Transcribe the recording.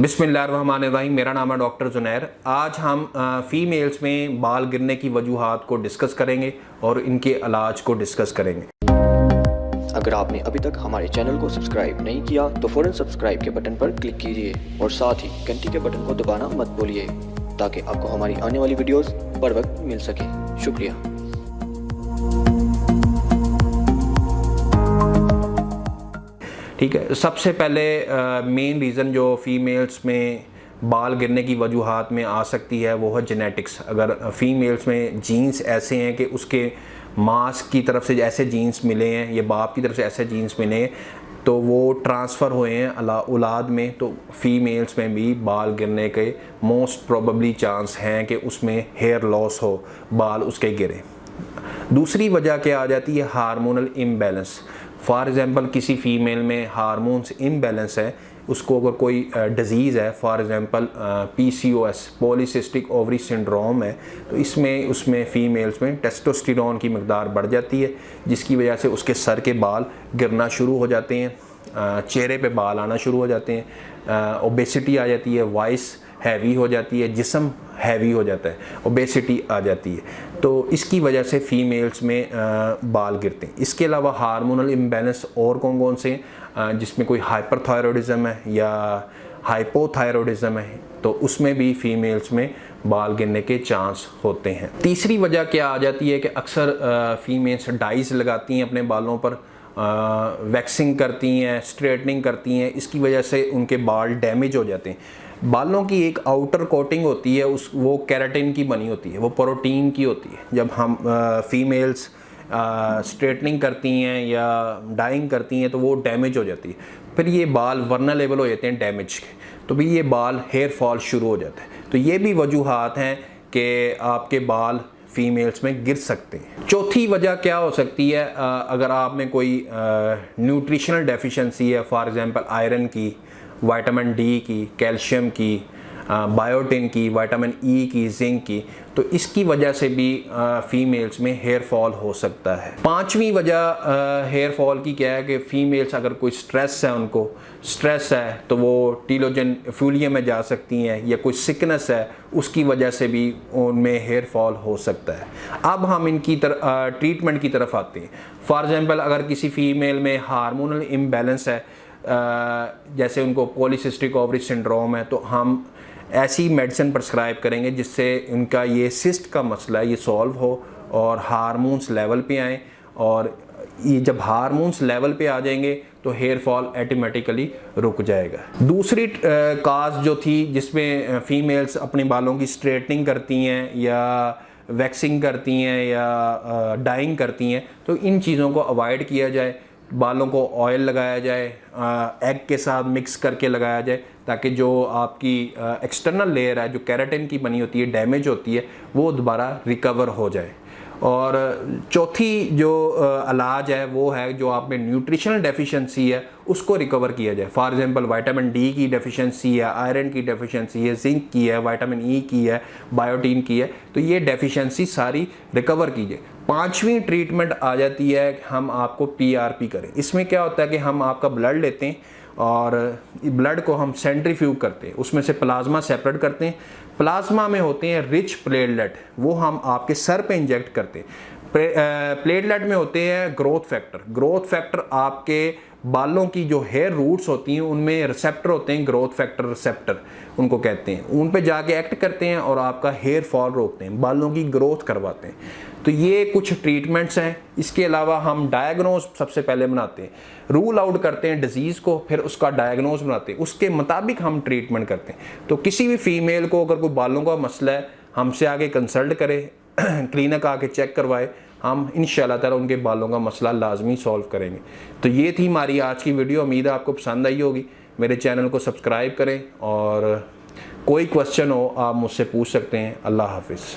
बिस्मिल्लाहिर्रहमानिर्रहीम। मेरा नाम है डॉक्टर जुनैर। आज हम फ़ीमेल्स में बाल गिरने की वजूहात को डिस्कस करेंगे और इनके इलाज को डिस्कस करेंगे। अगर आपने अभी तक हमारे चैनल को सब्सक्राइब नहीं किया तो फ़ौरन सब्सक्राइब के बटन पर क्लिक कीजिए और साथ ही घंटी के बटन को दबाना मत भूलिए ताकि आपको हमारी आने वाली वीडियोस बर वक्त मिल सके। शुक्रिया। ठीक है, सबसे पहले मेन रीज़न जो फ़ीमेल्स में बाल गिरने की वजूहात में आ सकती है वो है जेनेटिक्स। अगर फ़ीमेल्स में जीन्स ऐसे हैं कि उसके माँ की तरफ से ऐसे जीन्स मिले हैं या बाप की तरफ से ऐसे जीन्स मिले हैं तो वो ट्रांसफ़र हुए हैं औलाद में, तो फ़ीमेल्स में भी बाल गिरने के मोस्ट प्रोबेबली चांस हैं कि उसमें हेयर लॉस हो, बाल उसके गिरे। दूसरी वजह क्या आ जाती है, हार्मोनल इम्बैलेंस। फॉर एग्ज़ाम्पल किसी फ़ीमेल में हार्मोन्स इम्बैलेंस है, उसको अगर कोई डिज़ीज़ है, for example PCOS polycystic ovary syndrome है, तो उसमें फ़ीमेल्स में टेस्टोस्टेरोन की मकदार बढ़ जाती है जिसकी वजह से उसके सर के बाल गिरना शुरू हो जाते हैं, चेहरे पे बाल आना शुरू हो जाते हैं, ओबेसिटी आ जाती है, वॉइस हैवी हो जाती है, जिस्म हैवी हो जाता है, ओबेसिटी आ जाती है। तो इसकी वजह से फ़ीमेल्स में बाल गिरते हैं। इसके अलावा हार्मोनल इम्बैलेंस और कौन कौन से जिसमें कोई हाइपरथायरॉयडिज्म है या हाइपोथायरॉयडिज्म है तो उसमें भी फ़ीमेल्स में बाल गिरने के चांस होते हैं। तीसरी वजह क्या आ जाती है कि अक्सर फ़ीमेल्स डाइज लगाती हैं अपने बालों पर, वैक्सिंग करती हैं, स्ट्रेटनिंग करती हैं, इसकी वजह से उनके बाल डैमेज हो जाते हैं। बालों की एक आउटर कोटिंग होती है वो केराटिन की बनी होती है, वो प्रोटीन की होती है। जब हम फ़ीमेल्स स्ट्रेटनिंग करती हैं या डाइंग करती हैं तो वो डैमेज हो जाती है, फिर ये बाल वर्नरेबल हो जाते हैं डैमेज के, तो भी ये बाल हेयर फॉल शुरू हो जाता है। तो ये भी वजूहात हैं कि आपके बाल फ़ीमेल्स में गिर सकते हैं। चौथी वजह क्या हो सकती है, अगर आप में कोई न्यूट्रिशनल डेफिशिएंसी है, फॉर एग्ज़ाम्पल आयरन की, विटामिन डी की, कैल्शियम की, बायोटिन की, विटामिन ई की, जिंक की, तो इसकी वजह से भी फ़ीमेल्स में हेयर फॉल हो सकता है। पांचवी वजह हेयर फॉल की क्या है कि फ़ीमेल्स अगर कोई स्ट्रेस है तो वो टीलोजन एफुलिया में जा सकती हैं, या कोई सिकनेस है उसकी वजह से भी उनमें हेयर फॉल हो सकता है। अब हम इनकी ट्रीटमेंट की तरफ आते हैं। फॉर एग्ज़ाम्पल अगर किसी फ़ीमेल में हार्मोनल इम्बैलेंस है, जैसे उनको पॉलीसिस्टिक ओवरी सिंड्रोम है, तो हम ऐसी मेडिसिन प्रिस्क्राइब करेंगे जिससे उनका ये सिस्ट का मसला है ये सॉल्व हो और हार्मोन्स लेवल पे आएँ, और ये जब हार्मोन्स लेवल पे आ जाएंगे तो हेयर फॉल ऑटोमेटिकली रुक जाएगा। दूसरी काज जो थी जिसमें फ़ीमेल्स अपने बालों की स्ट्रेटनिंग करती हैं या वैक्सिंग करती हैं या डाइंग करती हैं, तो इन चीज़ों को अवॉइड किया जाए। बालों को ऑयल लगाया जाए, एग के साथ मिक्स करके लगाया जाए, ताकि जो आपकी एक्सटर्नल लेयर है जो केराटिन की बनी होती है, डैमेज होती है, वो दोबारा रिकवर हो जाए। और चौथी जो इलाज है वो है जो आप में न्यूट्रिशनल डेफिशिएंसी है उसको रिकवर किया जाए। फॉर एग्जांपल विटामिन डी की डेफिशिएंसी है, आयरन की डेफिशिएंसी है, जिंक की है, विटामिन ई की है, बायोटीन की है, तो ये डेफिशिएंसी सारी रिकवर कीजिए। पांचवी ट्रीटमेंट आ जाती है कि हम आपको PRP करें। इसमें क्या होता है कि हम आपका ब्लड लेते हैं और ब्लड को हम सेंट्रीफ्यूज करते हैं, उसमें से प्लाज्मा सेपरेट करते हैं। प्लाज्मा में होते हैं रिच प्लेटलेट, वो हम आपके सर पे इंजेक्ट करते हैं। प्लेटलेट में होते हैं ग्रोथ फैक्टर आपके बालों की जो हेयर रूट्स होती हैं उनमें रिसेप्टर होते हैं, ग्रोथ फैक्टर रिसेप्टर उनको कहते हैं, उन पे जाके एक्ट करते हैं और आपका हेयर फॉल रोकते हैं, बालों की ग्रोथ करवाते हैं। तो ये कुछ ट्रीटमेंट्स हैं। इसके अलावा हम डायग्नोज सबसे पहले बनाते हैं, रूल आउट करते हैं डिजीज़ को, फिर उसका डायग्नोज बनाते हैं, उसके मुताबिक हम ट्रीटमेंट करते हैं। तो किसी भी फीमेल को अगर कोई बालों का मसला है हमसे आगे कंसल्ट करें, क्लिनिक आके चेक करवाए, हम इंशाल्लाह ताला उनके बालों का मसला लाजमी सॉल्व करेंगे। तो ये थी हमारी आज की वीडियो, उम्मीद है आपको पसंद आई होगी। मेरे चैनल को सब्सक्राइब करें और कोई क्वेश्चन हो आप मुझसे पूछ सकते हैं। अल्लाह हाफिज़।